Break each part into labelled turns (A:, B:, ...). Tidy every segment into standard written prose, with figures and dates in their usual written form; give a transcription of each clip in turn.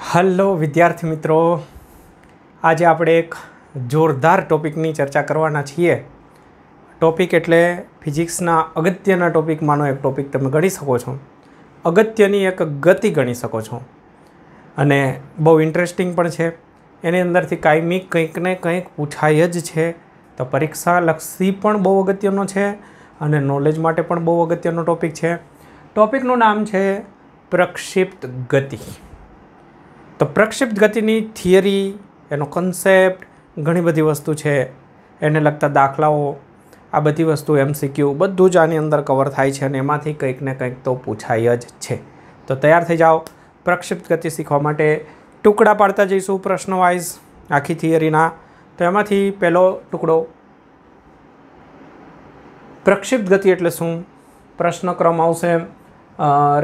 A: Hello વિદ્યાર્થી મિત્રો, આજે આપણે એક જોરદાર ટોપિકની ચર્ચા કરવાના છીએ. ટોપિક એટલે ફિઝિક્સના અગત્યના ટોપિકમાંનો એક ટોપિક તમે ગણી શકો છો. અગત્યની એક ગતિ ગણી શકો છો અને બહુ ઇન્ટરેસ્ટિંગ પણ છે. એની અંદરથી કાયમી કંઈક ને કંઈક પૂછાય જ છે. તો પરીક્ષાલક્ષી પણ બહુ અગત્યનો છે અને નોલેજ માટે પણ બહુ અગત્યનો ટોપિક છે. ટોપિકનું નામ છે પ્રક્ષિપ્ત ગતિ. તો પ્રક્ષિપ્ત ગતિની થિયરી, એનો કન્સેપ્ટ, ઘણી બધી વસ્તુ છે, એને લગતા દાખલાઓ, આ બધી વસ્તુ MCQ બધું જ આની અંદર કવર થાય છે અને એમાંથી કંઈક ને કંઈક તો પૂછાય જ છે. તો તૈયાર થઈ જાઓ પ્રક્ષિપ્ત ગતિ શીખવા માટે. ટુકડા પાડતા જઈશું પ્રશ્નો વાઇઝ આખી થિયરીના. તો એમાંથી પહેલો ટુકડો, પ્રક્ષિપ્ત ગતિ એટલે શું? પ્રશ્ન ક્રમ આવશે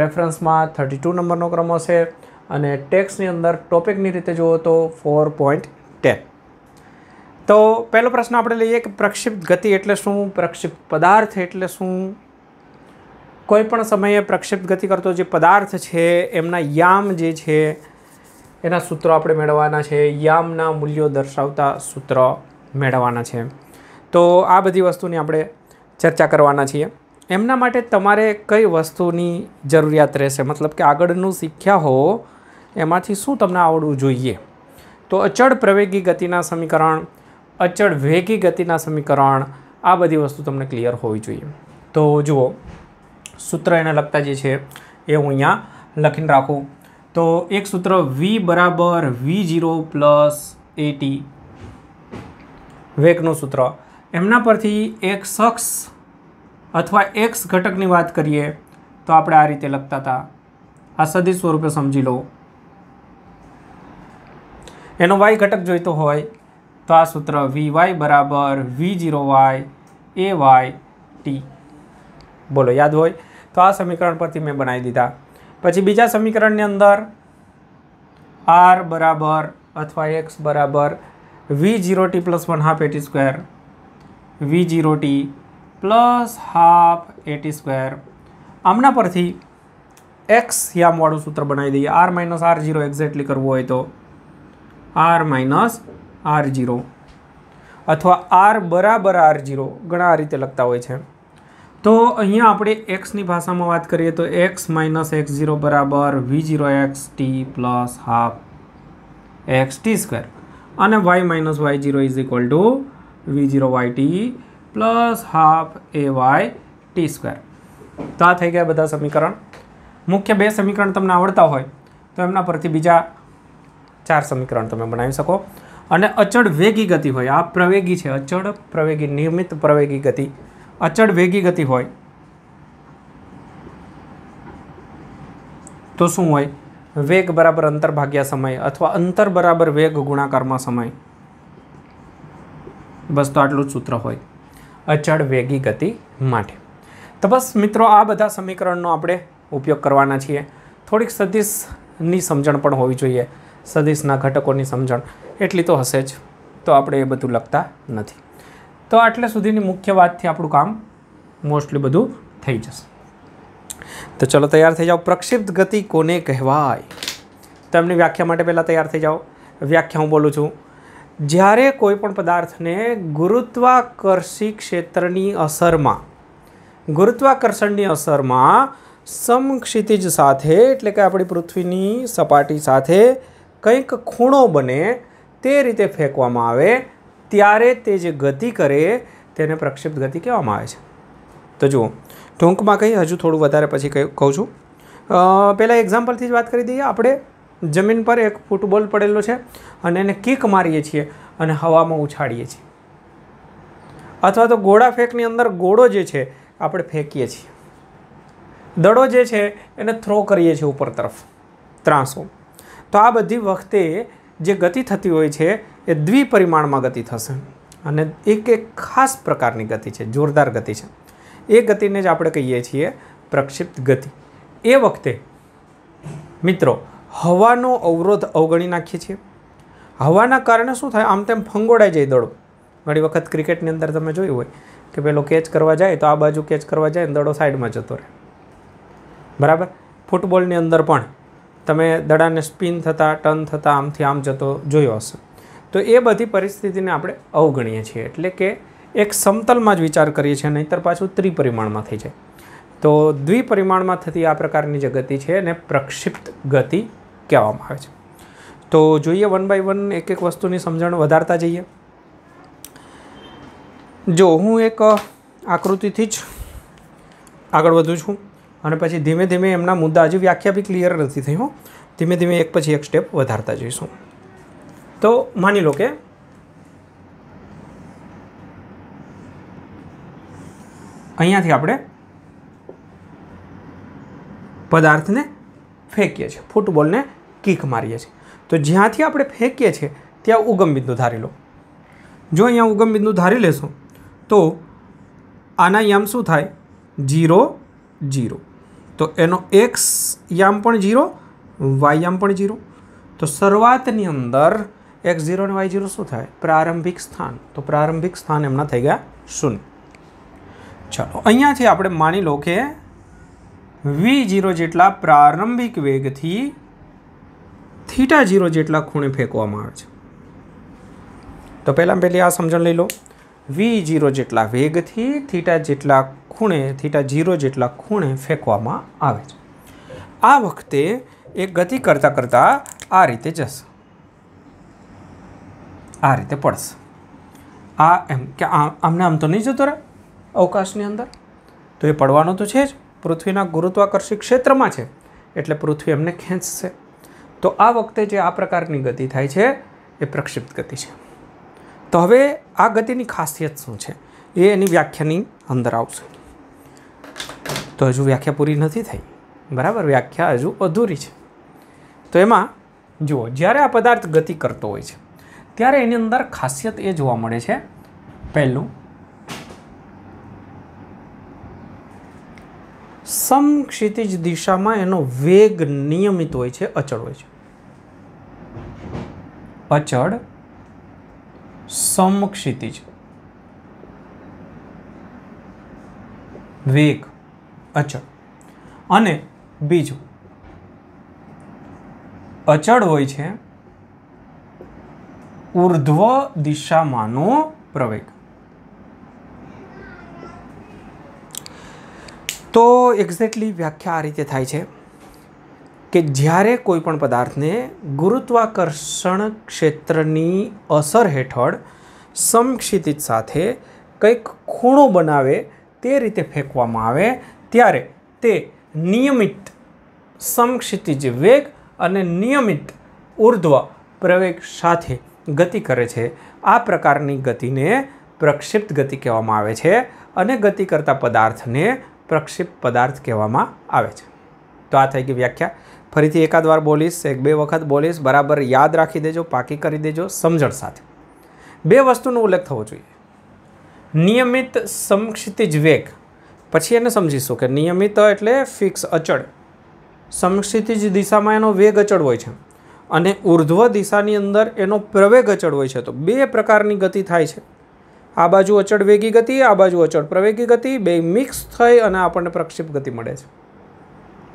A: રેફરન્સમાં 32 નંબરનો ક્રમ હશે અને ટેક્સ્ટની અંદર ટોપિકની રીતે જુઓ તો 4.10. તો પહેલો પ્રશ્ન આપણે લઈએ કે પ્રક્ષિપ્ત ગતિ એટલે શું? પ્રક્ષિપ્ત પદાર્થ એટલે શું? કોઈ પણ સમયે પ્રક્ષિપ્ત ગતિ કરતો જે પદાર્થ છે એમના યામ જે છે એના સૂત્રો આપણે મેળવવાના છે. યામના મૂલ્યો દર્શાવતા સૂત્ર મેળવવાના છે. તો આ બધી વસ્તુની આપણે ચર્ચા કરવાના છીએ. એમના માટે તમારે કઈ વસ્તુની જરૂરિયાત રહેશે, મતલબ કે આગળનું શીખ્યા હો એમાંથી શું તમને આવડવું જોઈએ? તો અચળ પ્રવેગી ગતિના સમીકરણ, અચળ વેગી ગતિના સમીકરણ, આ બધી વસ્તુ તમને ક્લિયર હોવી જોઈએ. તો જુઓ, સૂત્ર એને લગતા જે છે એ હું અહીંયા લખીને રાખું. તો એક સૂત્ર V બરાબર V0 પ્લસ AT, વેગનું સૂત્ર. એમના પરથી એક શખ્સ અથવા x ઘટકની વાત કરીએ તો આપણે આ રીતે લખતા હતા. આ સદિશ સ્વરૂપે સમજી લો. એનો y ઘટક જોઈતો હોય તો આ સૂત્ર Vy બરાબર V0y AY t. બોલો, યાદ હોય તો આ સમીકરણ પરથી મેં બનાવી દીધા. પછી બીજા સમીકરણની અંદર r બરાબર અથવા x બરાબર V0t plus 1/2 AT square, V0t plus 1/2 AT square. આમના પરથી x યામવાળું સૂત્ર બનાવી દઈએ. r માઇનસ r0 એક્ઝેક્ટલી કરવું હોય તો r માઇનસ r0 અથવા r બરાબર r0, ઘણા આ રીતે લખતા હોય છે. તો અહીંયા આપણે xની ભાષામાં વાત કરીએ તો x માઇનસ x0 બરાબર V0xt પ્લસ 1/2 xt સ્ક્વેર અને y minus y0 is equal to V0yt plus 1/2 AY t square. તો આ થઈ ગયા બધા સમીકરણ. મુખ્ય બે સમીકરણ તમને આવડતા હોય તો એમના પરથી બીજા 4 સમીકરણ તમે બનાવી શકો. અને અચળ વેગી ગતિ હોય, આ પ્રવેગી છે, અચળ પ્રવેગી, નિયમિત પ્રવેગી ગતિ. અચળ વેગી ગતિ હોય તો શું હોય? વેગ બરાબર અંતર ભાગ્યા સમય અથવા અંતર બરાબર વેગ ગુણાકારમાં સમય. બસ તો આટલું જ સૂત્ર હોય અચળ વેગી ગતિ માટે. તો બસ મિત્રો, આ બધા સમીકરણનો આપણે ઉપયોગ કરવાના છીએ. થોડીક સદિશની સમજણ પણ હોવી જોઈએ, સદિશના ઘટકોની સમજણ એટલી તો હશે જ. તો આપણે એ બધું લખતા નથી. તો આટલે સુધીની મુખ્ય વાતથી આપણું કામ મોસ્ટલી બધું થઈ જશે. તો ચલો તૈયાર થઈ જાઓ. પ્રક્ષિપ્ત ગતિ કોને કહેવાય? તો એમની વ્યાખ્યા માટે પહેલાં તૈયાર થઈ જાઓ. વ્યાખ્યા હું બોલું છું. જ્યારે કોઈ પણ પદાર્થને ગુરુત્વાકર્ષી ક્ષેત્રની અસરમાં, ગુરુત્વાકર્ષણની અસરમાં સમક્ષિતિજ સાથે એટલે કે આપણી પૃથ્વીની સપાટી સાથે કંઈક ખૂણો બને તે રીતે ફેંકવામાં આવે ત્યારે તે જે ગતિ કરે તેને પ્રક્ષિપ્ત ગતિ કહેવામાં આવે છે. તો જુઓ, ટૂંકમાં કહી, હજુ થોડું વધારે પછી કહું છું. પહેલાં એક્ઝામ્પલથી જ વાત કરી દઈએ. આપણે જમીન પર એક ફૂટબોલ પડેલો છે અને એને કિક મારીએ છીએ અને હવામાં ઉછાળીએ છીએ. અથવા તો ગોળા ફેંકની અંદર ગોળો જે છે આપણે ફેંકીએ છીએ. દડો જે છે એને થ્રો કરીએ છીએ ઉપર તરફ, ત્રાંસો. તો આ બધી વખતે જે ગતિ થતી હોય છે એ દ્વિપરિમાણમાં ગતિ થશે અને એક ખાસ પ્રકારની ગતિ છે, જોરદાર ગતિ છે. એ ગતિને જ આપણે કહીએ છીએ પ્રક્ષિપ્ત ગતિ. એ વખતે મિત્રો હવાનો અવરોધ અવગણી નાખીએ છીએ. હવાના કારણે શું થાય? આમ તેમ ફંગોળાઈ જાય દડો. ઘણી વખત ક્રિકેટની અંદર તમે જોયું હોય કે પેલો કેચ કરવા જાય તો આ બાજુ કેચ કરવા જાય ને દડો સાઈડમાં જતો રહે. બરાબર? ફૂટબોલની અંદર પણ તમે દડાને સ્પિન થતાં ટર્ન થતાં આમથી આમ જતો જોયો હશે. તો એ બધી પરિસ્થિતિને આપણે અવગણીએ છીએ, એટલે કે એક સમતલમાં જ વિચાર કરીએ છીએ, નહીંતર પાછું ત્રિપરિમાણમાં થઈ જાય. તો દ્વિપરિમાણમાં થતી આ પ્રકારની જે ગતિ છે એને પ્રક્ષિપ્ત ગતિ કહેવામાં આવે છે. તો જોઈએ વન બાય વન એક એક વસ્તુની સમજણ વધારતા જઈએ. જો હું એક આકૃતિથી જ આગળ વધું છું અને પછી ધીમે ધીમે એમના મુદ્દા, હજી વ્યાખ્યા બી ક્લિયર નથી થઈ હો, ધીમે ધીમે એક પછી એક સ્ટેપ વધારતા જઈશું. તો માની લો કે અહીંયાથી આપણે પદાર્થને ફેંકીએ છીએ, ફૂટબોલને કિક મારીએ છીએ. તો જ્યાંથી આપણે ફેંકીએ છીએ ત્યાં ઉગમ બિંદુ ધારી લો. જો અહીંયા ઉગમ બિંદુ ધારી લેશો તો આના યામ શું થાય? 0 0. તો એનો એક્સ યામ પણ 0, વાય યામ પણ 0. તો શરૂઆતની અંદર x0 અને y0 શું થાય? પ્રારંભિક સ્થાન. તો પ્રારંભિક સ્થાન એમના થઈ ગયા 0. ચાલો અહીંયાથી આપણે માની લો કે v0 જેટલા પ્રારંભિક વેગથી θ0 જેટલા ખૂણે ફેંકવામાં આવે છે. તો પહેલી આ સમજણ લઈ લો. v0 જેટલા વેગથી θ0 જેટલા ખૂણે ફેંકવામાં આવે છે. આ વખતે એ ગતિ કરતાં કરતાં આ રીતે જશે, આ રીતે પડશે. આ એમ કે આમને આમ તો નહીં જતો રહે અવકાશની અંદર, તો એ પડવાનો તો છે જ. પૃથ્વીના ગુરુત્વાકર્ષી ક્ષેત્રમાં છે એટલે પૃથ્વી એમને ખેંચશે. તો આ વખતે જે આ પ્રકારની ગતિ થાય છે એ પ્રક્ષિપ્ત ગતિ છે. તો હવે આ ગતિની ખાસિયત શું છે એ એની વ્યાખ્યાની અંદર આવશે. તો હજુ વ્યાખ્યા પૂરી નથી થઈ, બરાબર? વ્યાખ્યા હજુ અધૂરી છે. તો એમાં જુઓ, જ્યારે આ પદાર્થ ગતિ કરતો હોય છે ત્યારે એની અંદર ખાસિયત એ જોવા મળે છે. પહેલું, સમક્ષિતિજ દિશામાં એનો વેગ નિયમિત હોય છે, અચળ હોય છે. અચળ સમક્ષિતિજ વેગ અચળ. અને બીજું, અચળ હોય છે ઉર્ધ્વ દિશામાંનો પ્રવેગ. તો એક્ઝેક્ટલી વ્યાખ્યા આ રીતે થાય છે કે જ્યારે કોઈ પણ પદાર્થને ગુરુત્વાકર્ષણ ક્ષેત્રની અસર હેઠળ સમક્ષિતિજ સાથે કંઈક ખૂણો બનાવે તે રીતે ફેંકવામાં આવે ત્યારે તે નિયમિત સમક્ષિતિજ વેગ અને નિયમિત ઉર્ધ્વ પ્રવેગ સાથે ગતિ કરે છે. આ પ્રકારની ગતિને પ્રક્ષિપ્ત ગતિ કહેવામાં આવે છે અને ગતિ કરતા પદાર્થને પ્રક્ષિપ્ત પદાર્થ કહેવામાં આવે છે. તો આ થઈ ગઈ વ્યાખ્યા. ફરીથી એકાદ વાર બોલીશ, એક બે વખત બોલીશ, બરાબર યાદ રાખી દેજો, પાકી કરી દેજો સમજણ સાથે. બે વસ્તુનો ઉલ્લેખ થવો જોઈએ. નિયમિત સમક્ષિતિજ વેગ, પછી એને સમજીશું કે નિયમિત એટલે ફિક્સ, અચળ. સમક્ષિતિજ દિશામાં એનો વેગ અચળ હોય છે અને ઉર્ધ્વ દિશાની અંદર એનો પ્રવેગ અચળ હોય છે. તો બે પ્રકારની ગતિ થાય છે. આ બાજુ અચળ વેગી ગતિ, આ બાજુ અચળ પ્રવેગી ગતિ, બે મિક્સ થઈ અને આપણને પ્રક્ષિપ્ત ગતિ મળે છે,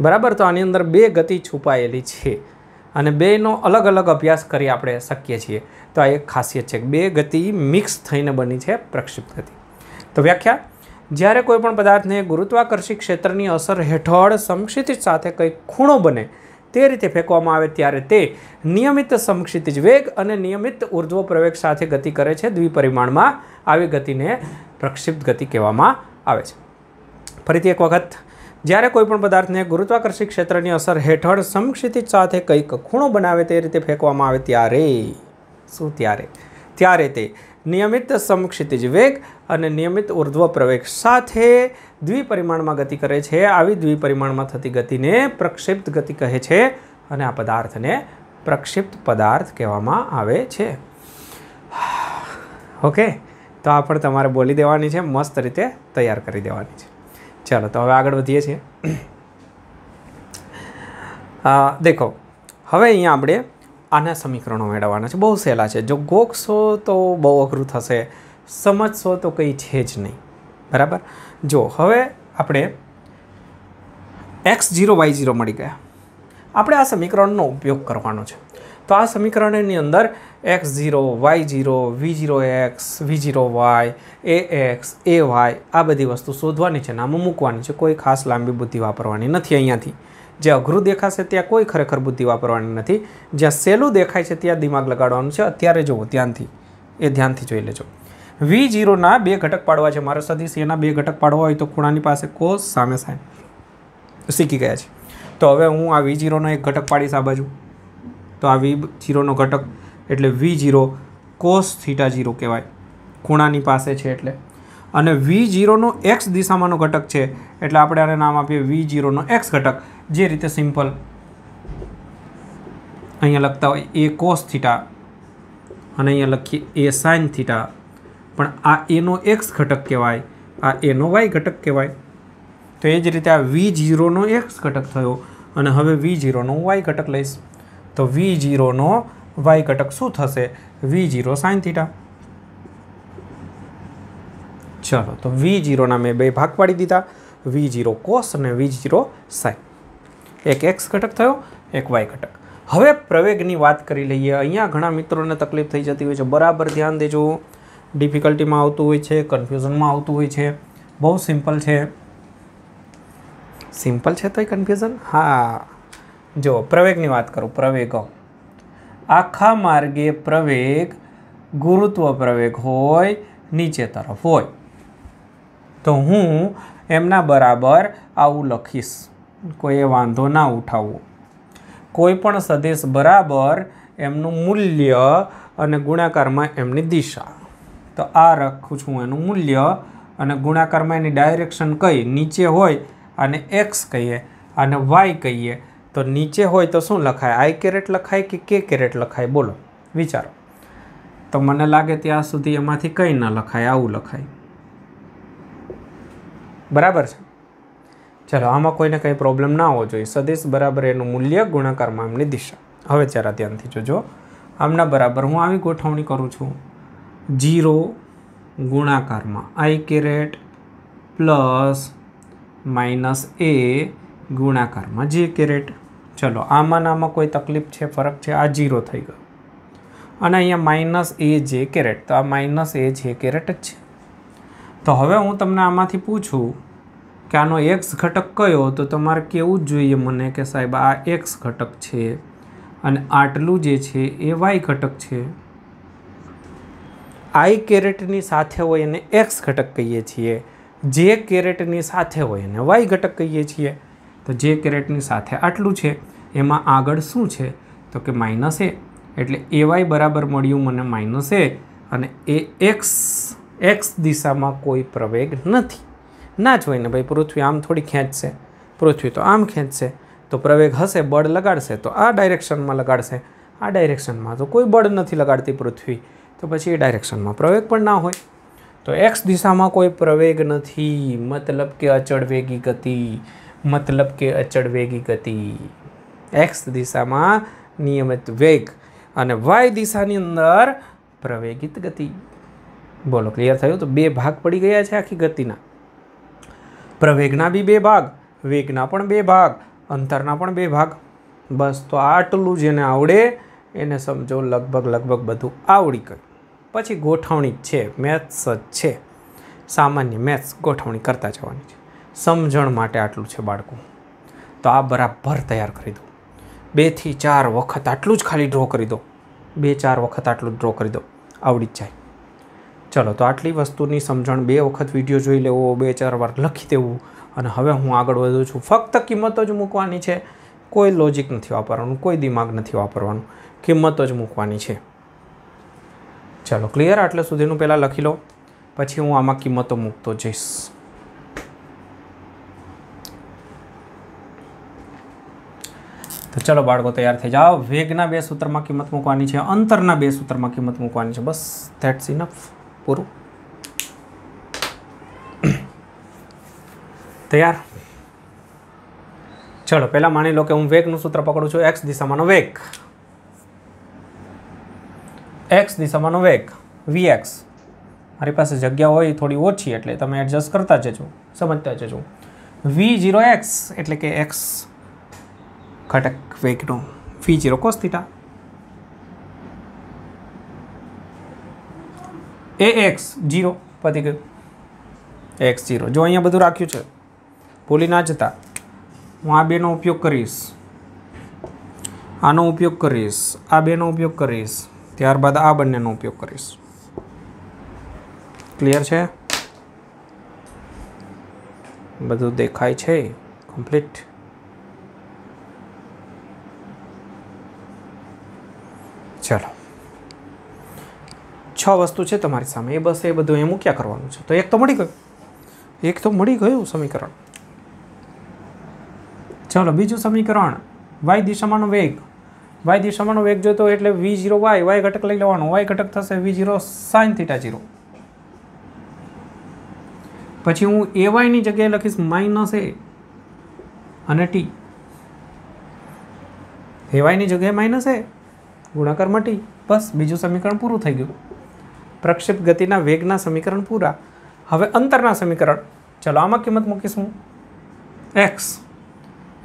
A: બરાબર? તો આની અંદર બે ગતિ છુપાયેલી છે અને બેનો અલગ અલગ અભ્યાસ કરી આપણે શકીએ છીએ. તો આ એક ખાસિયત છે, બે ગતિ મિક્સ થઈને બની છે પ્રક્ષિપ્ત ગતિ. તો વ્યાખ્યા, જ્યારે કોઈ પણ પદાર્થને ગુરુત્વાકર્ષી ક્ષેત્રની અસર હેઠળ સમક્ષિતિજ સાથે કંઈક ખૂણો બને તે રીતે ફેંકવામાં આવે ત્યારે તે નિયમિત સમક્ષિતિજ વેગ અને નિયમિત ઉર્ધ્વ પ્રવેગ સાથે ગતિ કરે છે. દ્વિપરિમાણમાં આવી ગતિને પ્રક્ષિપ્ત ગતિ કહેવામાં આવે છે. ફરીથી એક વખત, જ્યારે કોઈ પણ પદાર્થને ગુરુત્વાકર્ષી ક્ષેત્રની અસર હેઠળ સમક્ષિતિજ સાથે કંઈક ખૂણો બનાવે તે રીતે ફેંકવામાં આવે ત્યારે શું? ત્યારે તે નિયમિત સમક્ષિતિજ વેગ અને નિયમિત ઉર્ધ્વ પ્રવેગ સાથે દ્વિપરિમાણમાં ગતિ કરે છે. આવી દ્વિપરિમાણમાં થતી ગતિને પ્રક્ષિપ્ત ગતિ કહે છે અને આ પદાર્થને પ્રક્ષિપ્ત પદાર્થ કહેવામાં આવે છે. ઓકે, તો આ પણ તમારે બોલી દેવાની છે, મસ્ત રીતે તૈયાર કરી દેવાની છે. ચાલો તો હવે આગળ વધીએ છીએ. દેખો, હવે અહીંયા આપણે આના સમીકરણો મેળવવાના છે. બહુ સહેલા છે. જો ગોખશો તો બહુ અઘરું થશે, સમજશો તો કંઈ છે જ નહીં, બરાબર? જો હવે આપણે x0 y0 મળી ગયા. આપણે આ સમીકરણનો ઉપયોગ કરવાનો છે. તો આ સમીકરણની અંદર x0 y0 v0x v0y ax ay આ બધી વસ્તુ શોધવાની છે, નામો મૂકવાની છે. કોઈ ખાસ લાંબી બુદ્ધિ વાપરવાની નથી. અહીંયાથી જે અઘરું દેખાશે ત્યાં કોઈ ખરેખર બુદ્ધિ વાપરવાની નથી. જ્યાં સહેલું દેખાય છે ત્યાં દિમાગ લગાડવાનું છે. અત્યારે જુઓ ધ્યાનથી જોઈ લેજો. v0ના બે ઘટક પાડવા છે મારે સદિશ. એના બે ઘટક પાડવા હોય તો ખૂણાની પાસે કોસ સામે સાઇન શીખી ગયા છે. તો હવે હું આ v0નો એક ઘટક પાડીશ આ બાજુ. તો આ v0નો ઘટક એટલે v0 cos θ0 કહેવાય, ખૂણાની પાસે છે એટલે. અને v0નો x દિશામાંનો ઘટક છે એટલે આપણે આને નામ આપીએ v0નો x ઘટક. જે રીતે સિમ્પલ અહીંયા લખતા હોય a cos θ અને અહીંયા લખીએ a sin θ, પણ આ એનો x ઘટક કહેવાય, આ એનો y ઘટક કહેવાય. તો એ જ રીતે આ v0નો x ઘટક થયો અને હવે v0નો y ઘટક લઈશ. તો v0નો y ઘટક શું થશે? v0 sin θ. ચલો, તો v0ના મેં બે ભાગ પાડી દીધા, v0 cos અને v0 sin. એક x ઘટક થયો, એક y ઘટક. હવે પ્રવેગની વાત કરી લઈએ. અહીંયા ઘણા મિત્રોને તકલીફ થઈ જતી હોય છે. બરાબર ધ્યાન દેજો. ડિફિકલ્ટીમાં આવતું હોય છે, કન્ફ્યુઝનમાં આવતું હોય છે. બહુ સિમ્પલ છે. સિમ્પલ છે તોય કન્ફ્યુઝન. હા, જો પ્રવેગની વાત કરું. પ્રવેગ, આખા માર્ગે પ્રવેગ ગુરુત્વ પ્રવેગ હોય, નીચે તરફ હોય તો હું એમના બરાબર આવું લખીશ. કોઈએ વાંધો ના ઉઠાવવો. કોઈ પણ સદિશ બરાબર એમનું મૂલ્ય અને ગુણાકારમાં એમની દિશા. તો આ રાખું છું એનું મૂલ્ય અને ગુણાકારમાં એની ડાયરેક્શન કઈ નીચે હોય અને x કહીએ અને y કહીએ. તો નીચે હોય તો શું લખાય? આઈ કેરેટ લખાય કે કે કેરેટ લખાય? બોલો, વિચારો. તો મને લાગે ત્યાં સુધી એમાંથી કંઈ ના લખાય, આવું લખાય. બરાબર છે? ચલો, આમાં કોઈને કંઈ પ્રોબ્લેમ ના હોવો જોઈએ. સદિશ બરાબર એનું મૂલ્ય ગુણાકારમાં એમની દિશા. હવે જરા ધ્યાનથી જોજો. આમના બરાબર હું આવી ગોઠવણી કરું છું. 0 ગુણાકારમાં આઈ કેરેટ પ્લસ માઇનસ a ગુણાકારમાં જે કેરેટ. ચલો, આમાં કોઈ તકલીફ છે, ફરક છે? આ 0 થઈ ગયો અને અહીંયા માઇનસ a જે કેરેટ. તો આ માઇનસ a જે કેરેટ જ છે. તો હવે હું તમને આમાંથી પૂછું કે આનો x ઘટક કયો, તો તમારે કેવું જ જોઈએ મને કે સાહેબ આ x ઘટક છે અને આટલું જે છે એ y ઘટક છે. આઈ કેરેટની સાથે હોય એને x ઘટક કહીએ છીએ, જે કેરેટની સાથે હોય એને y ઘટક કહીએ છીએ. તો જે કેરેટની સાથે આટલું છે એમાં આગળ શું છે? તો કે માઇનસ a. એટલે ay બરાબર મળ્યું મને માઇનસ a અને એ x દિશામાં કોઈ પ્રવેગ નથી. ના જ હોય ને ભાઈ, પૃથ્વી આમ થોડી ખેંચશે, પૃથ્વી તો આમ ખેંચશે. તો પ્રવેગ હશે, બળ લગાડશે તો આ ડાયરેક્શનમાં લગાડશે. આ ડાયરેક્શનમાં તો કોઈ બળ નથી લગાડતી પૃથ્વી, તો પછી એ ડાયરેક્શનમાં પ્રવેગ પણ ના હોય. તો x દિશામાં કોઈ પ્રવેગ નથી, મતલબ કે અચળ વેગી ગતિ. મતલબ કે અચળ વેગી ગતિ. x દિશામાં નિયમિત વેગ અને y દિશાની અંદર પ્રવેગિત ગતિ. બોલો, ક્લિયર થયું? તો બે ભાગ પડી ગયા છે આખી ગતિના. પ્રવેગના બી બે ભાગ, વેગના પણ બે ભાગ, અંતરના પણ બે ભાગ. બસ, તો આટલું જેને આવડે એને સમજો લગભગ બધું આવડી ગયું. પછી ગોઠવણી જ છે, મેથ્સ જ છે. સામાન્ય મેથ્સ ગોઠવણી કરતા જવાની છે. સમજણ માટે આટલું છે બાળકો. તો આ બરાબર તૈયાર કરી દો. 2 થી 4 વખત આટલું જ ખાલી ડ્રો કરી દો. 2-4 વખત આટલું ડ્રો કરી દો, આવડી જ જાય. ચલો, તો આટલી વસ્તુની સમજણ 2 વખત વિડીયો જોઈ લેવો, 2-4 વાર લખી દેવું અને હવે હું આગળ વધું છું. ફક્ત કિંમતો જ મૂકવાની છે. કોઈ લોજિક નથી વાપરવાનું, કોઈ દિમાગ નથી વાપરવાનું, કિંમતો જ મૂકવાની છે. ચલો, ક્લિયર? આટલે સુધીનું પહેલાં લખી લો, પછી હું આમાં કિંમતો મૂકતો જઈશ. તો ચલો બાળકો, તૈયાર થઈ જાઓ. વેગના 2 સૂત્રમાં કિંમત મૂકવાની છે, અંતરના 2 સૂત્રમાં કિંમત મૂકવાની છે. બસ, ધેટ્સ ઇનફ. પૂરું. તૈયાર? ચલો, પહેલાં માની લો કે હું વેગનું સૂત્ર પકડું છું. x દિશામાંનો વેગ, x દિશામાંનો વેગ vx. મારી પાસે જગ્યા હોય થોડી ઓછી એટલે તમે એડજસ્ટ કરતા જજો, સમજતા જજો. v0x એટલે કે x ઘટક વેગનો v0 cos થીટા ax 0 પતી ગયું x 0. જો અહીંયા બધું રાખ્યું છે, ભૂલી ના જતા. હું આ બેનો ઉપયોગ કરીશ, આનો ઉપયોગ કરીશ, આ બેનો ઉપયોગ કરીશ, ત્યારબાદ આ બંનેનો ઉપયોગ કરીશ. ક્લિયર છે? બધું દેખાય છે કમ્પ્લીટ? ચલો, 6 વસ્તુ છે તમારી સામે, એ બસ એ બધું એ મૂક્યા કરવાનું છે. તો એક તો મળી ગયું સમીકરણ. ચલો બીજું સમીકરણ, y દિશામાંનો વેગ. y દિશામાંનો વેગ જોઈતો એટલે v0 y ઘટક લઈ લેવાનો. y ઘટક થશે v0 sin θ 0. પછી હું ay ની જગ્યાએ લખીશ માઇનસ a અને t. ay ની જગ્યાએ માઇનસ a ગુણાકારમાં t. બસ બીજું સમીકરણ પૂરું થઈ ગયું. પ્રક્ષેપ ગતિના વેગના સમીકરણ પૂરા. હવે અંતરના સમીકરણ. ચલો આમાં કિંમત મૂકીશું x.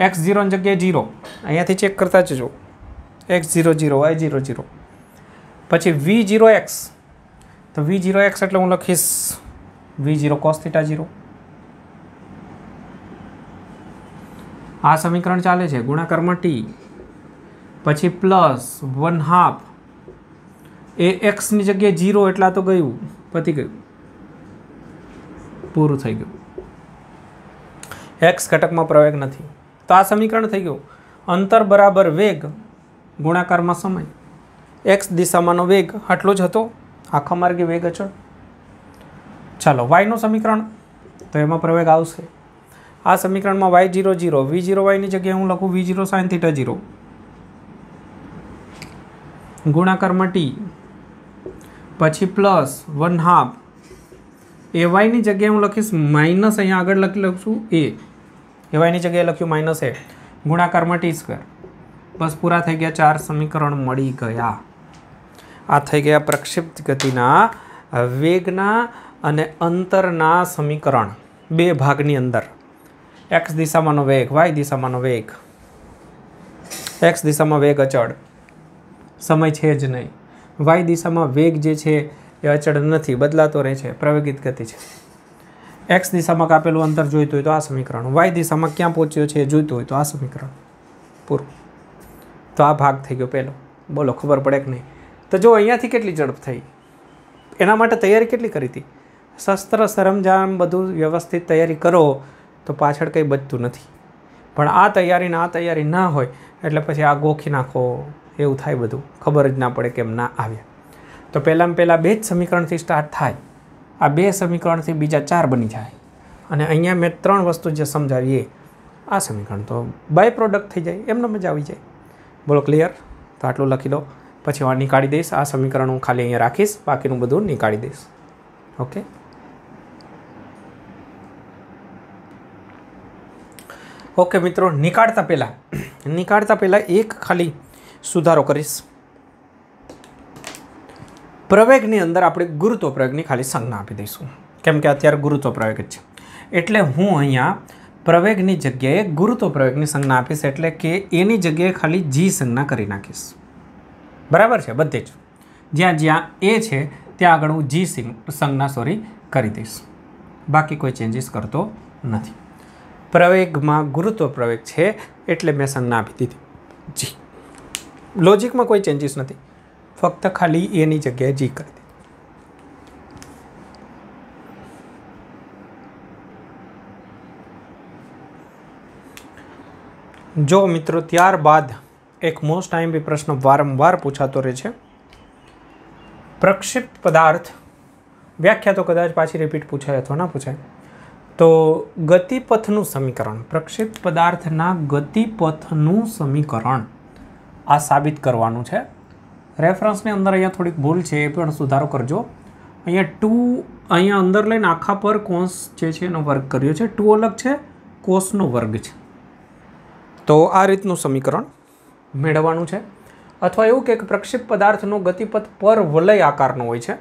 A: x0 ની જગ્યાએ 0, અહીંયાથી ચેક કરતા જજો. x0 0 y0 0. પછી v0x, તો v0x એટલે હું લખીશ v0 cos θ 0. આ સમીકરણ ચાલે છે ગુણાકારમાં t. પછી પ્લસ 1/2 એ x ની જગ્યાએ 0 એટલે આ તો ગયું, પતી ગયું, પૂરું થઈ ગયું. x ઘટકમાં પ્રવેગ નથી. તો આ સમીકરણ થઈ ગયું. અંતર બરાબર વેગ ગુણાકારમાં સમય. x દિશામાંનો વેગ આટલો જ હતો, આખા માર્ગે વેગ અચળ. ચાલો y નું સમીકરણ, તો એમાં પ્રવેગ આવશે. આ સમીકરણમાં y0 0, v0 y ની જગ્યાએ હું લખું v0 sin θ 0 ગુણાકારમાં t. પછી પ્લસ 1/2 ay ની જગ્યાએ હું લખીશ માઇનસ, અહીંયા આગળ લખું છું a, ay ની જગ્યાએ લખ્યું માઇનસ a ગુણાકારમાં t². બસ પૂરા થઈ ગયા. 4 સમીકરણ મળી ગયા. આ થઈ ગયા પ્રક્ષેપ ગતિના વેગના અને અંતરના સમીકરણ બે ભાગની અંદર. x દિશામાંનો વેગ, y દિશામાંનો વેગ. x દિશામાં વેગ અચળ, સમય છે જ નહીં. y દિશામાં વેગ જે છે એ અચળ નથી, બદલાતો રહે છે, પ્રવેગિત ગતિ છે. x દિશામાં કાપેલું અંતર જોઈતું હોય તો આ સમીકરણ, y દિશામાં ક્યાં પહોંચ્યો છે એ જોઈતું હોય તો આ સમીકરણ. પૂરું. તો આ ભાગ થઈ ગયો પહેલો. બોલો ખબર પડે કે નહીં? તો જો અહીંયાથી કેટલી ઝડપ થઈ, એના માટે તૈયારી કેટલી કરી હતી. શસ્ત્ર સરંજામ બધું વ્યવસ્થિત તૈયારી કરો તો પાછળ કંઈ બચતું નથી. પણ આ તૈયારી ના હોય એટલે પછી આ ગોખી નાખો એવું થાય, બધું ખબર જ ના પડે કેમ ના આવ્યા. તો પહેલાં બે જ સમીકરણથી સ્ટાર્ટ થાય. આ 2 સમીકરણથી બીજા 4 બની જાય. અને અહીંયા મેં 3 વસ્તુ જે સમજાવી એ આ સમીકરણ તો બાય પ્રોડક્ટ થઈ જાય, એમને મજા આવી જાય. બોલો ક્લિયર? તો આટલું લખી લો. પછી હું નીકાળી દઈશ. આ સમીકરણ હું ખાલી અહીંયા રાખીશ, બાકીનું બધું નીકાળી દઈશ. ઓકે. ઓકે મિત્રો, નીકાળતા પહેલાં એક ખાલી સુધારો કરીશ. પ્રવેગની અંદર આપણે ગુરુત્વ પ્રવેગની ખાલી સંજ્ઞા આપી દઈશું, કેમ કે અત્યારે ગુરુત્વ પ્રવેગ જ છે. એટલે હું અહીંયા પ્રવેગની જગ્યાએ ગુરુત્વ પ્રવેગની સંજ્ઞા આપીશ, એટલે કે એની જગ્યાએ ખાલી જી સંજ્ઞા કરી નાખીશ. બરાબર છે? બધે જ જ્યાં એ છે ત્યાં આગળ હું જી સંજ્ઞા કરી દઈશ. બાકી કોઈ ચેન્જીસ કરતો નથી. પ્રવેગમાં ગુરુત્વ પ્રવેગ છે એટલે મેં સંજ્ઞા આપી દીધી જી. લોજિકમાં કોઈ ચેન્જીસ નથી, ફક્ત ખાલી એની જગ્યાએ જી કરી દીધી. જો મિત્રો ત્યારબાદ એક મોસ્ટ આઈએમપી પ્રશ્ન વારંવાર પૂછાતો રહે છે. પ્રક્ષેપ પદાર્થ વ્યાખ્યા તો કદાચ પાછી રિપીટ પૂછાય અથવા ના પૂછાય. તો ગતિપથનું સમીકરણ, પ્રક્ષેપ પદાર્થના ગતિપથનું સમીકરણ આ સાબિત કરવાનું છે. રેફરન્સની અંદર અહીંયા થોડીક ભૂલ છે, એ પણ સુધારો કરજો. અહીંયા 2 અહીંયા અંદર લઈને આખા પર કોસ જે છે એનો વર્ગ કર્યો છે. 2 અલગ છે, કોસનો વર્ગ છે. તો આ રીતનું સમીકરણ મેળવવાનું છે. અથવા એવું કે પ્રક્ષેપ પદાર્થનો ગતિપથ પર વલય આકારનો હોય છે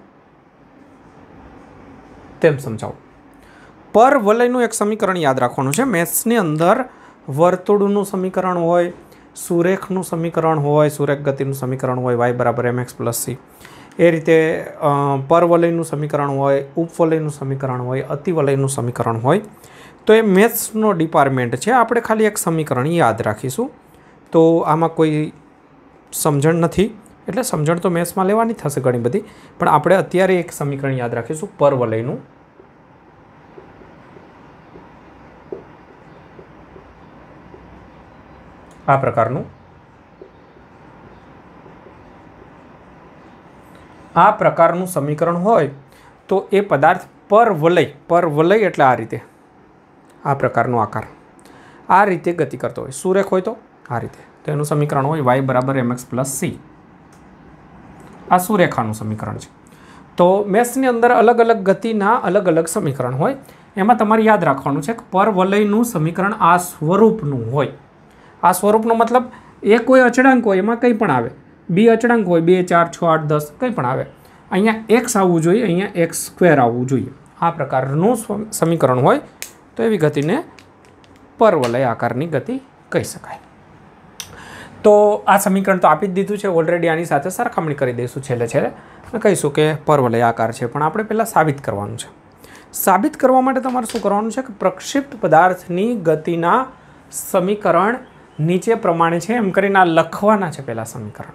A: તેમ સમજાવું. પર વલયનું એક સમીકરણ યાદ રાખવાનું છે. મેથ્સની અંદર વર્તુળનું સમીકરણ હોય, સુરેખનું સમીકરણ હોય, સુરેખ ગતિનું સમીકરણ હોય y બરાબર mx પ્લસ c, એ રીતે પરવલયનું સમીકરણ હોય, ઉપવલયનું સમીકરણ હોય, અતિવલયનું સમીકરણ હોય. તો એ મેથ્સનો ડિપાર્ટમેન્ટ છે. આપણે ખાલી એક સમીકરણ યાદ રાખીશું. તો આમાં કોઈ સમજણ નથી, એટલે સમજણ તો મેથ્સમાં લેવાની થશે ઘણી બધી, પણ આપણે અત્યારે એક સમીકરણ યાદ રાખીશું પરવલયનું. આ પ્રકારનું સમીકરણ હોય તો એ પદાર્થ પરવલય એટલે આ રીતે, આ પ્રકારનો આકાર આ રીતે ગતિ કરતો હોય. સુરેખ હોય તો આ રીતે, તો એનું સમીકરણ હોય y બરાબર mx પ્લસ c. આ સુરેખાનું સમીકરણ છે. તો મેથ્સની અંદર અલગ અલગ ગતિના અલગ અલગ સમીકરણ હોય. એમાં તમારે યાદ રાખવાનું છે કે પરવલયનું સમીકરણ આ સ્વરૂપનું હોય. આ સ્વરૂપનો મતલબ એ કોઈ અચળાંક હોય એમાં કંઈ પણ આવે, બી અચળાંક હોય 2, 4, 6, 8, 10 કંઈ પણ આવે. અહીંયા x આવવું જોઈએ, અહીંયા x² આવવું જોઈએ. આ પ્રકારનું સમીકરણ હોય તો એવી ગતિને પરવલય આકારની ગતિ કહી શકાય. તો આ સમીકરણ તો આપી જ દીધું છે ઓલરેડી. આની સાથે સરખામણી કરી દઈશું છેલ્લે કહીશું કે પરવલય આકાર છે. પણ આપણે પહેલાં સાબિત કરવાનું છે. સાબિત કરવા માટે તમારે શું કરવાનું છે કે પ્રક્ષિપ્ત પદાર્થની ગતિના સમીકરણ નીચે પ્રમાણે છે એમ કરીને આ લખવાના છે. પહેલાં સમીકરણ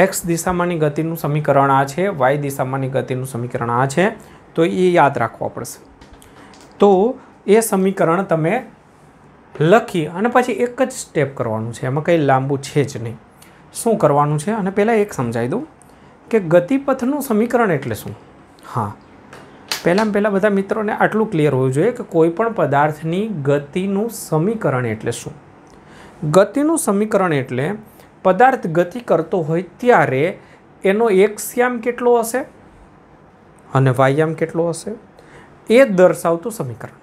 A: x દિશામાંની ગતિનું સમીકરણ આ છે, y દિશામાંની ગતિનું સમીકરણ આ છે. તો એ યાદ રાખવા પડશે. તો એ સમીકરણ તમે લખી અને પછી એક જ સ્ટેપ કરવાનું છે. એમાં કંઈ લાંબુ છે જ નહીં. શું કરવાનું છે અને પહેલાં એક સમજાવી દઉં કે ગતિપથનું સમીકરણ એટલે શું. હા, પહેલાં બધા મિત્રોને આટલું ક્લિયર હોવું જોઈએ કે કોઈ પણ પદાર્થની ગતિનું સમીકરણ એટલે શું. ગતિનું સમીકરણ એટલે પદાર્થ ગતિ કરતો હોય ત્યારે એનો એક્સયામ કેટલો હશે અને વાયયામ કેટલો હશે એ દર્શાવતું સમીકરણ.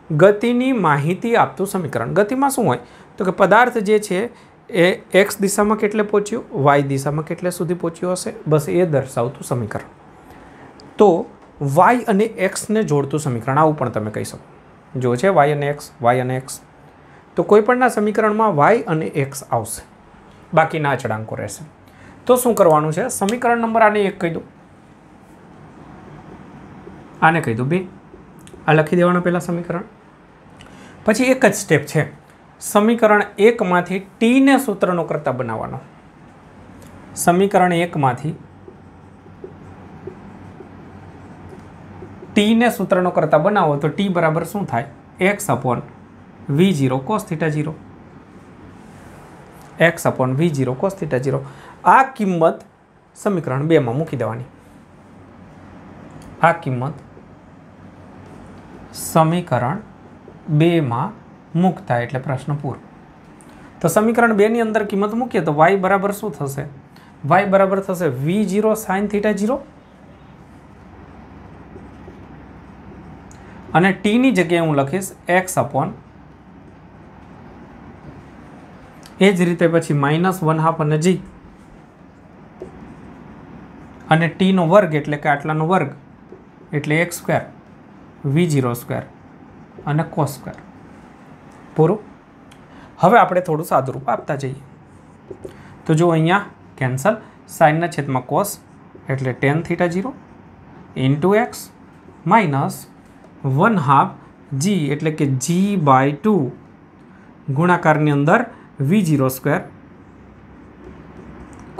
A: ગતિની માહિતી આપતું સમીકરણ. ગતિમાં શું હોય તો કે પદાર્થ જે છે એ એક્સ દિશામાં કેટલે પહોંચ્યો, વાય દિશામાં કેટલે સુધી પહોંચ્યો હશે, બસ એ દર્શાવતું સમીકરણ. તો વાય અને એક્સને જોડતું સમીકરણ આવું પણ તમે કહી શકો. જો છે વાય અને એક્સ, તો કોઈપણના સમીકરણમાં વાય અને એક્સ આવશે, બાકીના અચળાંકો રહેશે. તો શું કરવાનું છે, સમીકરણ નંબર આને 1 કહી દો, આને કહી દો 2. આ લખી દેવાનું પહેલાં સમીકરણ. પછી એક જ સ્ટેપ છે, સમીકરણ 1માંથી ટીને સૂત્રનો કરતા બનાવવાનો. સમીકરણ 1માંથી ટીને સૂત્રનો કરતા બનાવો તો ટી બરાબર શું થાય, x/v0 cos θ 0. x/v0 cos θ 0. આ કિંમત સમીકરણ 2માં મૂકી દેવાની. આ કિંમત સમીકરણ 2માં મૂકતા એટલે પ્રશ્ન પૂરો. તો સમીકરણ 2ની અંદર કિંમત મૂકીએ તો y બરાબર શું થશે, y બરાબર થશે v0 sin θ 0 અને t ની જગ્યાએ હું લખીશ x/, એ જ રીતે પછી -1/2 અને g અને t નો વર્ગ એટલે કે આટલાનો વર્ગ એટલે x² v0² અને cos². પૂરું. હવે આપણે થોડું સાદુરૂપ આપતા જઈએ. તો જો અહીંયા કેન્સલ, સાઇનના છેદમાં cos એટલે tan θ 0 ઇન્ટુ x -1/2 g એટલે કે g/2 ગુણાકારની અંદર v0²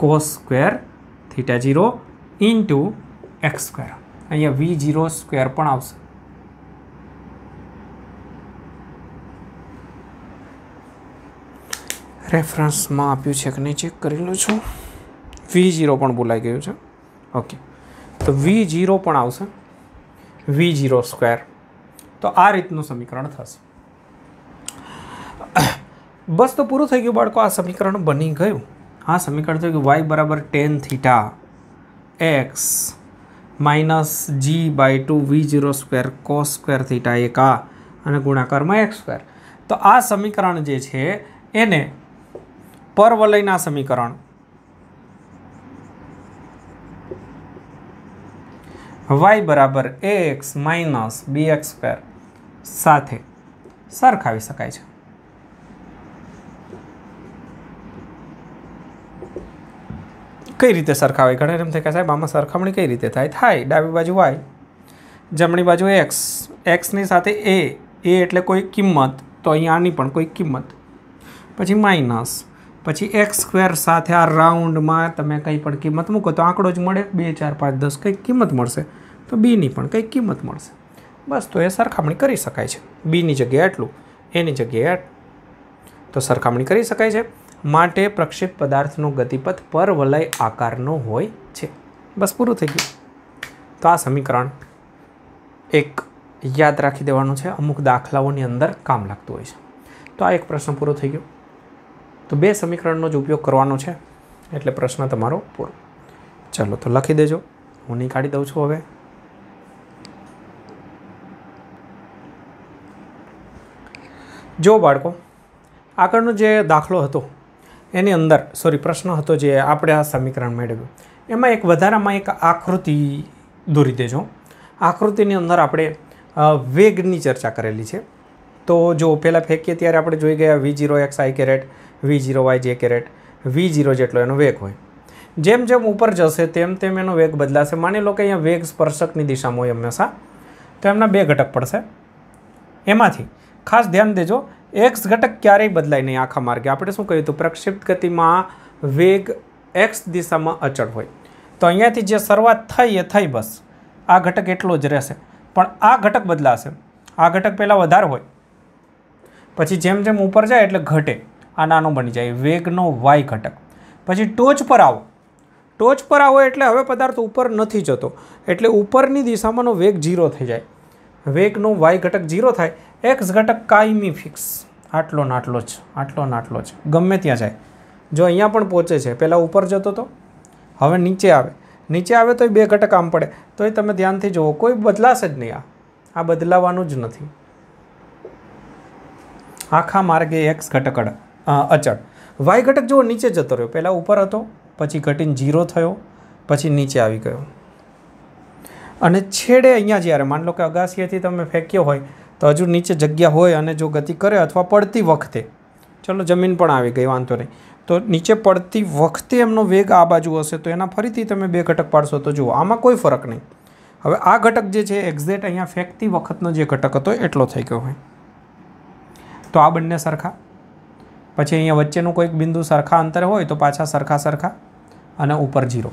A: cos² θ 0 ઇન્ટુ x². અહીંયા v0² પણ આવશે. રેફરન્સમાં આપ્યું છે કે નહીં ચેક કરી લઉં છું. v0 પણ બોલાઈ ગયું છે. ઓકે, તો v0 પણ આવશે, v0². તો આ રીતનું સમીકરણ થશે. બસ તો પૂરું થઈ ગયું બાળકો. આ સમીકરણ બની ગયું. આ સમીકરણ થઈ ગયું y બરાબર tan θ x -g/2 v0² cos² θ 1 અને ગુણાકારમાં x². તો આ સમીકરણ જે છે એને પરવલયના સમીકરણ y બરાબર ax - bx² સાથે સરખાવી શકાય છે. કઈ રીતે સરખાવે? ઘણા એમ થાય કે સાહેબ આમાં સરખામણી કઈ રીતે થાય? ડાબી બાજુ વાય, જમણી બાજુ એક્સ, એક્સની સાથે એ એટલે કોઈ કિંમત, તો અહીંયા આની પણ કોઈ કિંમત, પછી માઇનસ, પછી એક્સ સ્ક્વેર સાથે આ રાઉન્ડમાં તમે કંઈ પણ કિંમત મૂકો તો આંકડો જ મળે, 2 4 5 10 કંઈક કિંમત મળશે, તો બીની પણ કંઈક કિંમત મળશે. બસ, તો એ સરખામણી કરી શકાય છે. બીની જગ્યાએ આટલું, એની જગ્યાએ તો સરખામણી કરી શકાય છે. માટે પ્રક્ષેપ પદાર્થનો ગતિપથ પરવલય આકારનો હોય છે. બસ, પૂરું થઈ ગયું. તો આ સમીકરણ એક યાદ રાખી દેવાનું છે, અમુક દાખલાઓની અંદર કામ લાગતું હોય છે. તો આ એક પ્રશ્ન પૂરો થઈ ગયો. તો 2 સમીકરણનો જ ઉપયોગ કરવાનો છે એટલે પ્રશ્ન તમારો પૂરો. ચાલો તો લખી દેજો, હું નીકાળી દઉં છું. હવે જો બાળકો, આગળનો જે દાખલો હતો એની અંદર પ્રશ્ન હતો જે આપણે આ સમીકરણ મેળવ્યું, એમાં એક વધારામાં એક આકૃતિ દોરી દેજો. આકૃતિની અંદર આપણે વેગની ચર્ચા કરેલી છે. તો જો પહેલાં ફેંકીએ ત્યારે આપણે જોઈ ગયા v0xi caret, v0yj caret, v0 જેટલો એનો વેગ હોય. જેમ જેમ ઉપર જશે તેમ તેમ એનો વેગ બદલાશે. માની લો કે અહીંયા વેગ સ્પર્શકની દિશામાં હોય હંમેશા, તો એમના 2 ઘટક પડશે. એમાંથી ખાસ ધ્યાન દેજો, એક્સ ઘટક ક્યારેય બદલાય નહીં આખા માર્ગે. આપણે શું કહ્યું હતું? પ્રક્ષેપિત ગતિમાં વેગ એક્સ દિશામાં અચળ હોય. તો અહીંયાથી જે શરૂઆત થઈ એ થઈ, બસ આ ઘટક એટલો જ રહેશે. પણ આ ઘટક બદલાશે. આ ઘટક પહેલાં વધારે હોય, પછી જેમ જેમ ઉપર જાય એટલે ઘટે, આ નાનો બની જાય, વેગનો વાય ઘટક. પછી ટોચ પર આવો, ટોચ પર આવો એટલે હવે પદાર્થ ઉપર નથી જતો, એટલે ઉપરની દિશામાંનો વેગ 0 થઈ જાય. વેગનો વાય ઘટક 0 થાય. એક્સ ઘટક કાયમી ફિક્સ, આટલો ને આટલો જ, આટલો ને આટલો જ, ગમે ત્યાં જાય. જો અહીંયા પણ પહોંચે છે, પહેલાં ઉપર જતો હતો, હવે નીચે આવે, નીચે આવે તો 2 ઘટક આમ પડે, તો એ તમે ધ્યાનથી જુઓ, કોઈ બદલાશે જ નહીં. આ બદલાવાનું જ નથી. આખા માર્ગે એક્સ ઘટક અચળ. વાય ઘટક જુઓ નીચે જતો રહ્યો, પહેલાં ઉપર હતો, પછી ઘટીને 0 થયો, પછી નીચે આવી ગયો. અને છેડે અહીંયા જ્યારે માની લો કે અગાસીએથી તમે ફેંક્યો હોય તો હજુ નીચે જગ્યા હોય અને જો ગતિ કરે અથવા પડતી વખતે, ચલો જમીન પણ આવી ગઈ, વાંધો નહીં, તો નીચે પડતી વખતે એમનો વેગ આ બાજુ હશે, તો એના ફરીથી તમે 2 ઘટક પાડશો તો જુઓ આમાં કોઈ ફરક નહીં. હવે આ ઘટક જે છે એક્ઝેક્ટ અહીંયા ફેંકતી વખતનો જે ઘટક હતો એટલો થઈ ગયો હોય, તો આ બંને સરખા. પછી અહીંયા વચ્ચેનું કોઈક બિંદુ સરખા અંતરે હોય તો પાછા સરખા અને ઉપર 0.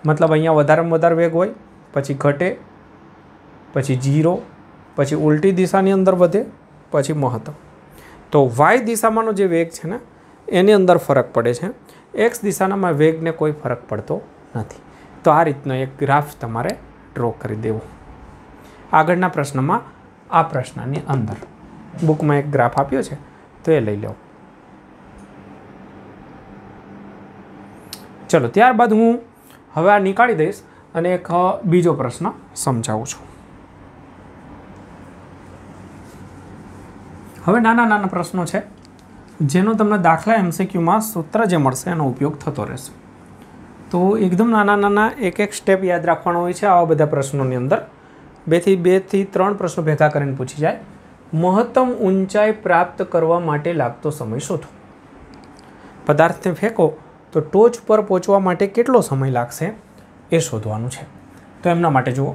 A: મતલબ અહીંયા વધારેમાં વધારે વેગ હોય, પછી ઘટે, પછી 0, પછી ઉલટી દિશાની અંદર વધે, પછી મહત્તમ. તો વાય દિશામાંનો જે વેગ છે ને એની અંદર ફરક પડે છે, એક્સ દિશાના વેગને કોઈ ફરક પડતો નથી. તો આ રીતનો એક ગ્રાફ તમારે ડ્રો કરી દેવો. આગળના પ્રશ્નમાં આ પ્રશ્નની અંદર બુકમાં એક ગ્રાફ આપ્યો છે તો એ લઈ લો. ચલો, ત્યારબાદ હું હવે આ નીકાળી દઈશ અને એક બીજો પ્રશ્ન સમજાવું છું. હવે નાના નાના પ્રશ્નો છે જેનો તમને દાખલા MCQમાં સૂત્ર જે મળશે એનો ઉપયોગ થતો રહેશે. તો એકદમ નાના એક સ્ટેપ યાદ રાખવાનો હોય છે આવા બધા પ્રશ્નોની અંદર. 2 થી 3 પ્રશ્નો ભેગા કરીને પૂછી જાય. મહત્તમ ઊંચાઈ પ્રાપ્ત કરવા માટે લાગતો સમય શોધો. પદાર્થને ફેંકો તો ટોચ પર પહોંચવા માટે કેટલો સમય લાગશે એ શોધવાનું છે. તો એમના માટે જુઓ,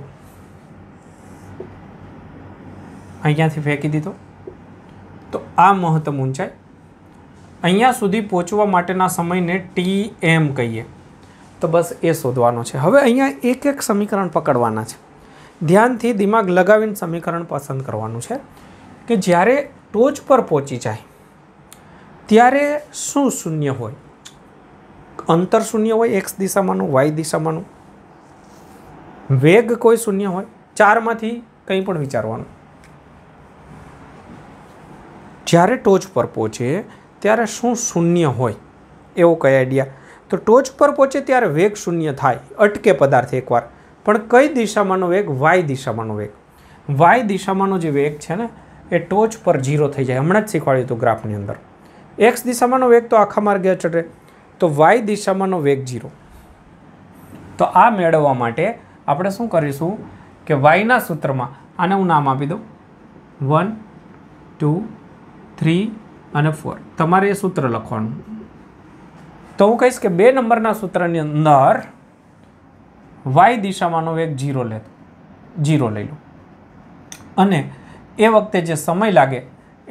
A: અહીંયાથી ફેંકી દીધો તો આ મહત્તમ ઊંચાઈ, અહીંયા સુધી પહોંચવા માટેના સમયને TM કહીએ, તો બસ એ શોધવાનો છે. હવે અહીંયા એક સમીકરણ પકડવાના છે, ધ્યાનથી દિમાગ લગાવીને સમીકરણ પસંદ કરવાનું છે કે જ્યારે ટોચ પર પહોંચી જાય ત્યારે શું શૂન્ય હોય? અંતર શૂન્ય હોય એક્સ દિશામાંનું, વાય દિશામાંનું. વેગ કોઈ શૂન્ય હોય, 4માંથી કંઈ પણ વિચારવાનું. જ્યારે ટોચ પર પહોંચે ત્યારે શું શૂન્ય હોય એવો કઈ આઈડિયા? તો ટોચ પર પહોંચે ત્યારે વેગ શૂન્ય થાય, અટકે પદાર્થ એકવાર. પણ કઈ દિશામાંનો વેગ? વાય દિશામાંનો વેગ. વાય દિશામાંનો જે વેગ છે ને એ ટોચ પર 0 થઈ જાય. હમણાં જ શીખવાડ્યું હતું ગ્રાફની અંદર. એક્સ દિશામાંનો વેગ તો આખા માર્ગે અચળ રહે, તો વાય દિશામાંનો વેગ 0. તો આ મેળવવા માટે આપણે શું કરીશું કે વાયના સૂત્રમાં આને હું નામ આપી દઉં 1, 2, 3 અને 4. તમારે એ સૂત્ર લખવાનું. તો હું કહીશ કે 2 નંબરના સૂત્રની અંદર વાય દિશામાંનો વેગ 0 લઈ લો અને એ વખતે જે સમય લાગે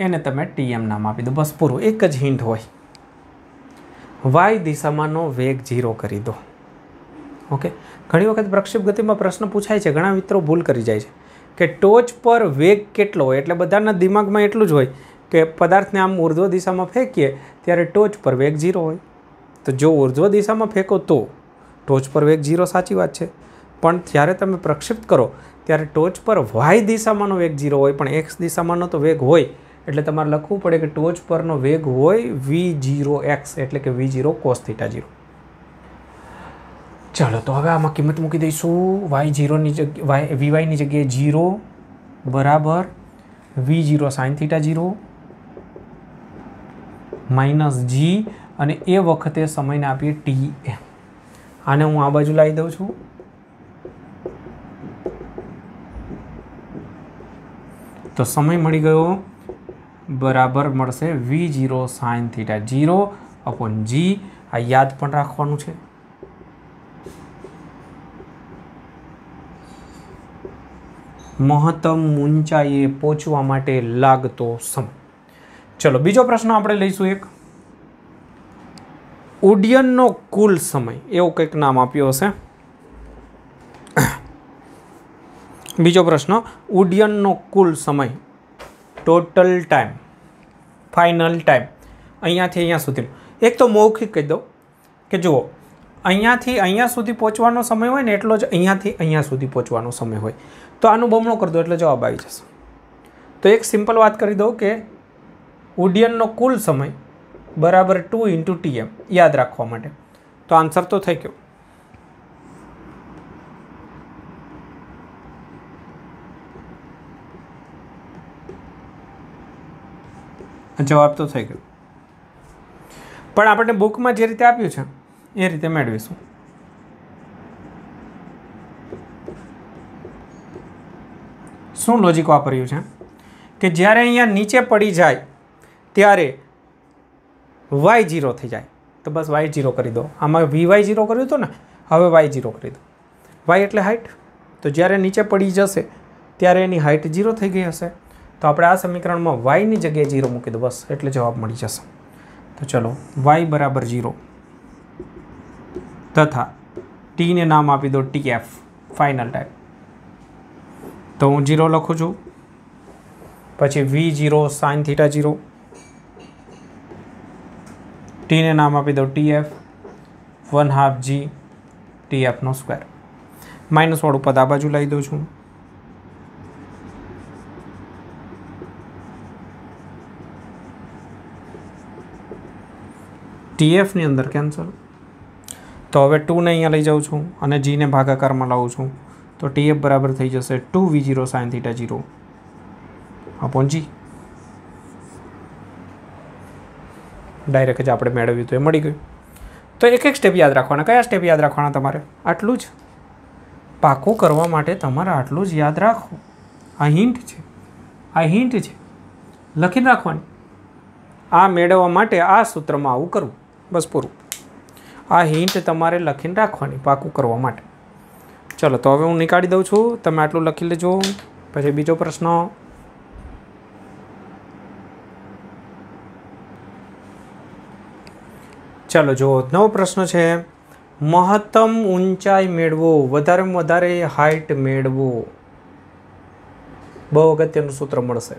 A: એને તમે TM નામ આપી દો. બસ પૂરું. એક જ હિન્ટ હોય, વાય દિશામાંનો વેગ 0 કરી દો. ઓકે. ઘણી વખત પ્રક્ષેપ ગતિમાં પ્રશ્ન પૂછાય છે, ઘણા મિત્રો ભૂલ કરી જાય છે કે ટોચ પર વેગ કેટલો હોય, એટલે બધાના દિમાગમાં એટલું જ હોય કે પદાર્થને આમ ઉર્ધ્વ દિશામાં ફેંકીએ ત્યારે ટોચ પર વેગ 0 હોય. તો જો ઉર્ધ્વ દિશામાં ફેંકો તો ટોચ પર વેગ 0, સાચી વાત છે. પણ જ્યારે તમે પ્રક્ષેપિત કરો ત્યારે ટોચ પર વાય દિશામાંનો વેગ 0 હોય, પણ એક્સ દિશામાંનો તો વેગ હોય. એટલે તમારે લખવું પડે કે ટોચ પરનો વેગ હોય v0x, એટલે કે v0 cos θ0. ચાલો તો હવે આમાં કિંમત મૂકી દઈશું. y0ની જગ્યાએ vyની જગ્યાએ 0 બરાબર v0 sin θ0 માઇનસ g, અને એ વખતે સમયને આપીએ tm. આને હું આ બાજુ લાવી દઉં છું. તો સમય મળી ગયો બરાબર મળશે v0 sin θ0 અપોન g. આ યાદ પણ રાખવાનું છે. મહત્તમ ઊંચાઈએ પહોંચવા માટે લાગતો સમય. ચલો બીજો પ્રશ્ન આપણે લઈશું. એક ઉડ્ડયનનો કુલ સમય, એવું કંઈક નામ આપ્યું હશે. બીજો પ્રશ્ન, ઉડ્ડયનનો કુલ સમય, ટોટલ ટાઈમ, ફાઇનલ ટાઈમ, અહીંયાથી અહીંયા સુધી. એક તો મૌખિક કહી દઉં કે જુઓ, અહીંયાથી અહીંયા સુધી પહોંચવાનો સમય હોય ને એટલો જ અહીંયાથી અહીંયા સુધી પહોંચવાનો સમય હોય. તો આનું બમણો કરી દો એટલે જવાબ આવી જશે. તો એક સિમ્પલ વાત કરી દઉં કે ઉડ્ડયનનો કુલ સમય બરાબર 2 × TM, યાદ રાખવા માટે. તો આન્સર તો થઈ ગયો. જવાબ તો થઈ ગયો, પણ આપણે બુકમાં જે રીતે આપ્યું છે એ રીતે મેળવીશું. શું લોજિક વાપર્યું છે કે જ્યારે અહીંયા નીચે પડી જાય ત્યારે y0 થઈ જાય, તો બસ y0 કરી દો. આમાં vy0 કર્યું હતું ને, હવે y0 કરી દો. y એટલે હાઇટ, તો જ્યારે નીચે પડી જશે ત્યારે એની હાઇટ 0 થઈ ગઈ હશે. તો આપણે આ સમીકરણમાં y ની જગ્યાએ 0 મૂકી દો, બસ એટલે જવાબ મળી જશે. તો ચલો y બરાબર 0 તથા t ને નામ આપી દો tf, ફાઇનલ ટાઈમ. તો હું 0 લખું છું, પછી v0 sin θ0, t ને નામ આપી દો tf, 1/2 g tf નો સ્ક્વેર. માઇનસ વાળું પદ આ બાજુ લઈ દઉં છું. tf ની અંદર કેન્સલ. તો હવે 2 ને અહીંયા લઈ જાઉં છું અને g ને ભાગાકારમાં લાવું છું. તો tf બરાબર થઈ જશે 2v0 sin θ0 upon g. Direct જ આપણે મેળવ્યું તો એ મળી ગયું. તો એક એક સ્ટેપ યાદ રાખવાના. કયા સ્ટેપ યાદ રાખવાના તમારે? આટલું જ. પાકું કરવા માટે તમારે આટલું જ યાદ રાખવું. આ હિન્ટ છે, આ હિન્ટ છે, લખીને રાખવાની. આ મેળવવા માટે આ સૂત્રમાં આવું કરવું, બસ પૂરું. આ હિન્ટ તમારે લખીને રાખવાની પાકું કરવા માટે. ચલો તો હવે હું નીકાળી દઉં છું, તમે આટલું લખી લેજો. પછી બીજો પ્રશ્ન. ચાલો જુઓ, નવો પ્રશ્ન છે. મહત્તમ ઊંચાઈ મેળવો, વધારેમાં વધારે હાઇટ મેળવો. બહુ અગત્યનું સૂત્ર મળશે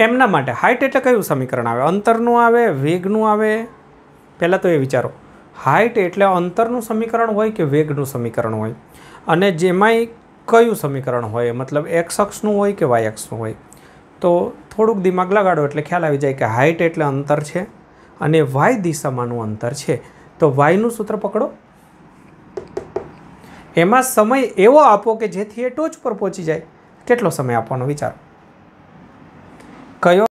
A: એમના માટે. હાઇટ એટલે કયું સમીકરણ આવે? અંતરનું આવે, વેગનું આવે? પહેલાં તો એ વિચારો. હાઇટ એટલે અંતરનું સમીકરણ હોય કે વેગનું સમીકરણ હોય? અને જેમાંય કયું સમીકરણ હોય, મતલબ એક્સ અક્ષનું હોય કે વાય અક્ષનું હોય? તો થોડુંક દિમાગ લગાડો એટલે ખ્યાલ આવી જાય કે હાઇટ એટલે અંતર છે અને વાય દિશામાંનું અંતર છે. તો વાયનું સૂત્ર પકડો, એમાં સમય એવો આપો કે જેથી એ ટોચ પર પહોંચી જાય. કેટલો સમય આપવાનો વિચારો. કયો